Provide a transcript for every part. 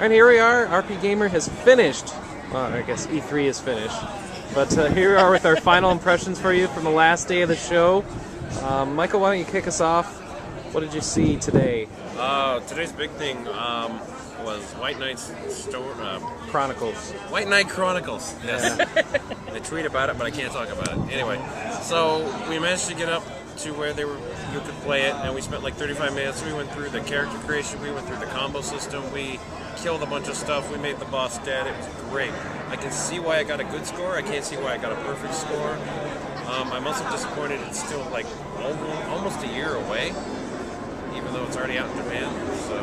And here we are. RPGamer has finished. Well, I guess E3 is finished. But here we are with our final impressions for you from the last day of the show. Michael, why don't you kick us off? What did you see today? Today's big thing was White Knight's Chronicles. White Knight Chronicles. Yes. I tweet about it, but I can't talk about it. Anyway, so we managed to get up to where you could play it, and we spent like 35 minutes. We went through the character creation, we went through the combo system, we killed a bunch of stuff, we made the boss dead. It was great. I can see why I got a good score. I can't see why I got a perfect score. I'm also disappointed it's still like almost a year away, even though it's already out in Japan. So,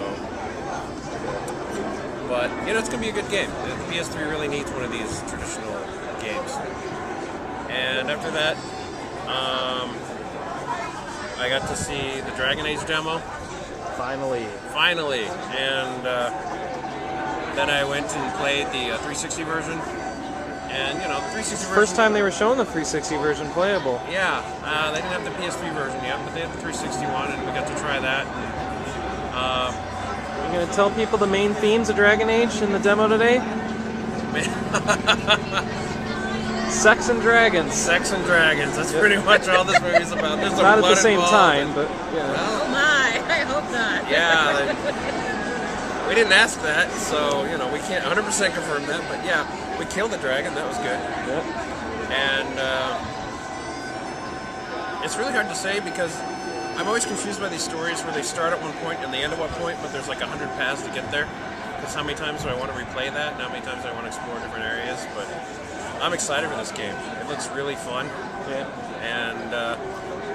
but you know, it's gonna be a good game. The PS3 really needs one of these traditional games. And after that, I got to see the Dragon Age demo. Finally. And then I went and played the 360 version. And, you know, 360 version... First time they were showing the 360 version playable. Yeah, they didn't have the PS3 version yet, but they had the 361, and we got to try that. You're going to tell people the main themes of Dragon Age in the demo today? Sex and dragons. Sex and dragons. That's pretty much all this movie's about. There's not at the same time, but yeah. Oh my, I hope not. Yeah, we didn't ask that, so you know we can't 100% confirm that. But yeah, we killed the dragon. That was good. Yep. And it's really hard to say because I'm always confused by these stories where they start at one point and they end at one point, but there's like 100 paths to get there. Because how many times do I want to replay that? And how many times do I want to explore different areas? But I'm excited for this game. It looks really fun. Yeah. And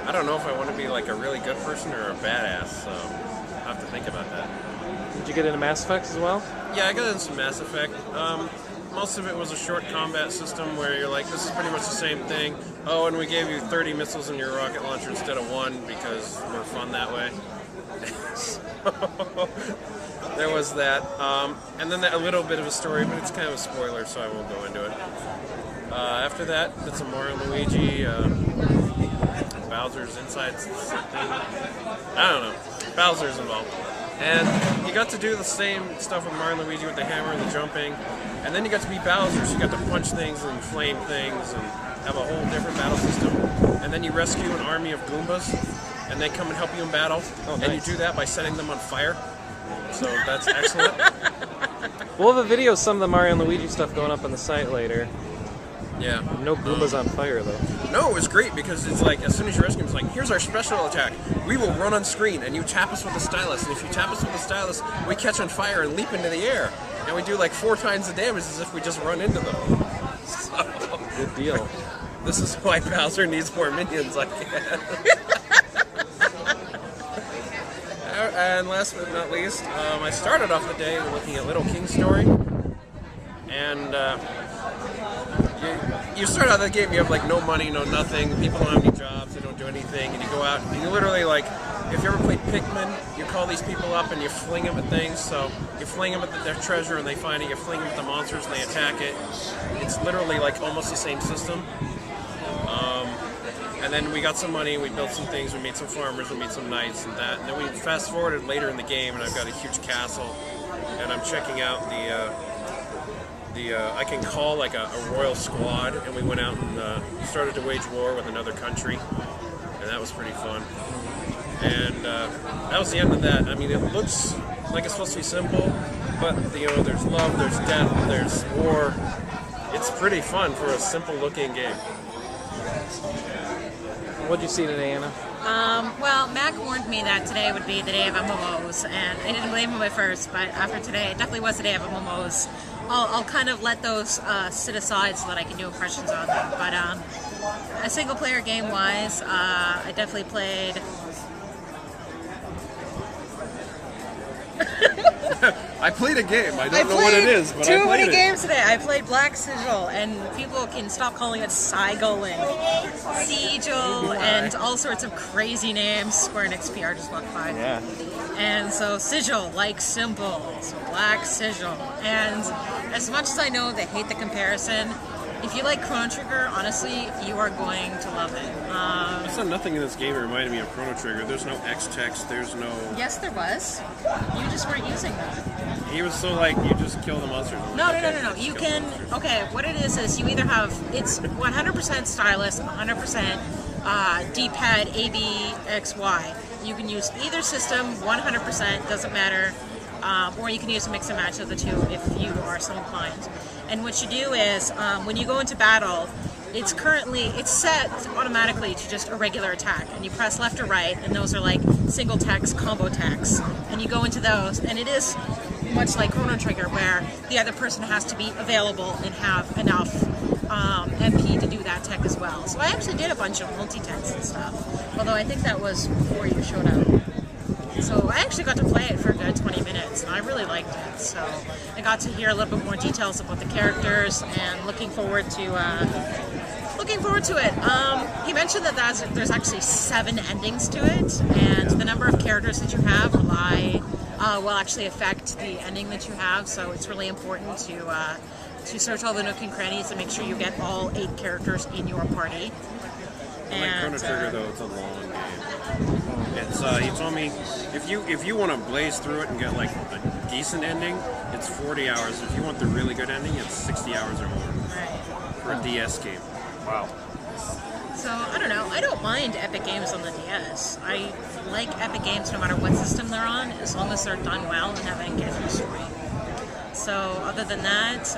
I don't know if I want to be like a really good person or a badass, so I have to think about that. Did you get into Mass Effect as well? Yeah, I got into some Mass Effect. Most of it was a short combat system where you're like, this is pretty much the same thing. Oh, and we gave you 30 missiles in your rocket launcher instead of 1 because we're fun that way. So, there was that. And then a little bit of a story, but it's kind of a spoiler, so I won't go into it. After that, did some Mario and Luigi, Bowser's Inside something. I don't know. Bowser's involved. And you got to do the same stuff with Mario and Luigi with the hammer and the jumping. And then you got to be Bowser, so you got to punch things and flame things and have a whole different battle system. And then you rescue an army of Goombas, and they come and help you in battle. Oh, nice. And you do that by setting them on fire. So that's excellent. We'll have a video of some of the Mario and Luigi stuff going up on the site later. Yeah. No Goombas on fire, though. No, it was great because it's like, as soon as you rescue them, it's like, here's our special attack. We will run on screen, and you tap us with a stylus. And if you tap us with a stylus, we catch on fire and leap into the air. And we do like 4 times the damage as if we just run into them. So, good deal. This is why Bowser needs more minions, I guess. And last but not least, I started off the day looking at Little King's Story. And you start out the game, you have like no money, no nothing, people don't have any jobs, they don't do anything, and you go out and you literally like, if you ever played Pikmin, you call these people up and you fling them at things, so you fling them at their treasure and they find it, you fling them at the monsters and they attack it. It's literally like almost the same system. And then we got some money, we built some things, we made some farmers, we made some knights and that, and then we fast forwarded later in the game and I've got a huge castle, and I'm checking out I can call like a royal squad, and we went out and started to wage war with another country, and that was pretty fun. And that was the end of that. I mean, it looks like it's supposed to be simple, but you know, there's love, there's death, there's war. It's pretty fun for a simple-looking game. What'd you see today, Anna? Well, Mac warned me that today would be the day of MMOs, and I didn't blame him at first, but after today, it definitely was the day of MMOs. I'll kind of let those sit aside so that I can do impressions on them. But a single-player game-wise, I definitely played... I played a game. I don't know what it is, but I played it. Too many games today. I played Black Sigil, and people can stop calling it Sigil and Sigil and all sorts of crazy names. Square Enix PR just walked by. Yeah. And so Sigil, like symbol, so Black Sigil. And as much as I know they hate the comparison, if you like Chrono Trigger, honestly, you are going to love it. I saw nothing in this game that reminded me of Chrono Trigger. There's no X text, there's no... Yes, there was. You just weren't using that. He was so like, you just kill the monsters. No. You can. Okay, what it is you either have it's 100% stylus, 100% D-pad A, B, X, Y. You can use either system, 100%, doesn't matter. Or you can use a mix and match of the two if you are so inclined. And what you do is, when you go into battle, it's set automatically to just a regular attack, and you press left or right, and those are like single attacks, combo attacks, and you go into those, and it is much like Chrono Trigger, where the other person has to be available and have enough MP to do that tech as well. So I actually did a bunch of multi-techs and stuff, although I think that was before you showed up. So I actually got to play it for a good 20 minutes, and I really liked it. So I got to hear a little bit more details about the characters, and looking forward to it. He mentioned that there's actually 7 endings to it, and the number of characters that you have will actually affect the ending that you have. So it's really important to search all the nook and crannies to make sure you get all 8 characters in your party. Like Chrono Trigger, though, it's a long game. He told me if you want to blaze through it and get like a decent ending, it's 40 hours. If you want the really good ending, it's 60 hours or more. Right. For a DS game. Wow. So, I don't know. I don't mind epic games on the DS. I like epic games no matter what system they're on, as long as they're done well and have an engaging story. So, other than that,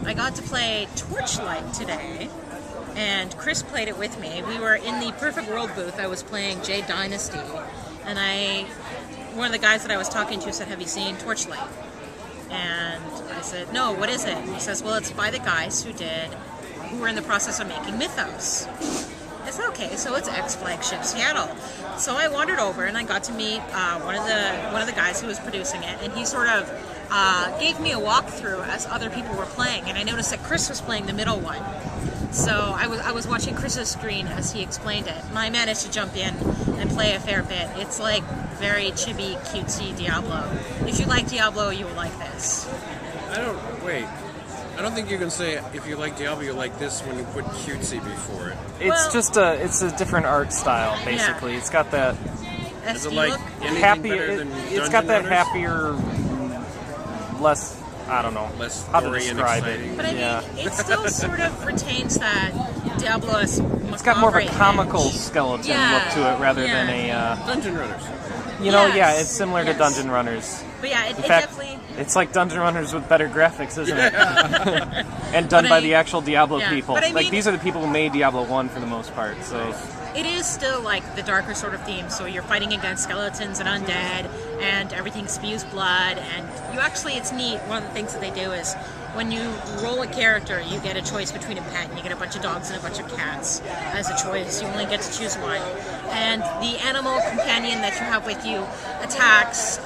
I got to play Torchlight today, and Chris played it with me. We were in the Perfect World booth. I was playing Jade Dynasty, and one of the guys that I was talking to said, "Have you seen Torchlight?" And I said, "No, what is it?" And he says, "Well, it's by the guys who were in the process of making Mythos." I said, "Okay, so it's ex-Flagship Seattle." So I wandered over and I got to meet one of the guys who was producing it, and he sort of gave me a walkthrough as other people were playing, and I noticed that Chris was playing the middle one. So I was watching Chris's screen as he explained it, and I managed to jump in and play a fair bit. It's like very chibi, cutesy Diablo. If you like Diablo, you will like this. I don't think you can say if you like Diablo, you like this when you put cutesy before it. It's a different art style, basically. Yeah. It's got that Is it like anything happy. better than It's got that Runners? happier, less. I don't know Less how to story and describe exciting. it. But I mean, it still sort of retains that Diablo-esque. It's got more of a comical edge. skeleton look to it rather than a. Dungeon Runners. It's similar to Dungeon Runners. But yeah, it In fact, definitely. It's like Dungeon Runners with better graphics, isn't it? And done by the actual Diablo people. But I mean, these are the people who made Diablo 1 for the most part. So it is still like the darker sort of theme. So you're fighting against skeletons and undead, and everything spews blood. And it's neat. One of the things that they do is when you roll a character, you get a choice between a pet. You get a bunch of dogs and a bunch of cats as a choice. You only get to choose one. And the animal companion that you have with you attacks.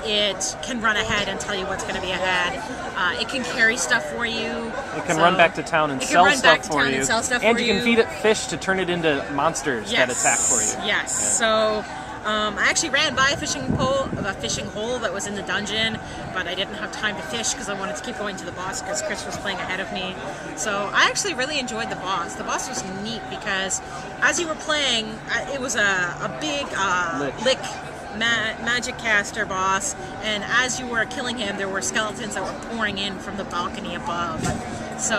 It can run ahead and tell you what's going to be ahead. It can carry stuff for you. It can run back to town and sell stuff for you. And you can feed it fish to turn it into monsters that attack for you. Yes. Yeah. So I actually ran by a fishing hole that was in the dungeon, but I didn't have time to fish because I wanted to keep going to the boss because Chris was playing ahead of me. So I actually really enjoyed the boss. The boss was neat because as you were playing, it was a big lick magic caster boss, and as you were killing him, there were skeletons that were pouring in from the balcony above. So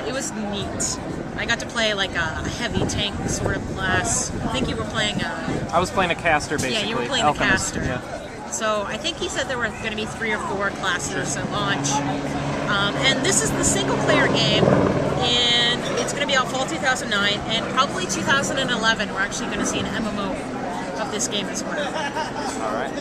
it was neat. I got to play like a heavy tank sort of class. I think you were playing I was playing a caster, basically. Yeah, you were playing Alchemist, the caster. Yeah. So I think he said there were going to be 3 or 4 classes at launch. And this is the single-player game, and it's going to be out fall 2009, and probably 2011 we're actually going to see an MMO of this game as well. All right.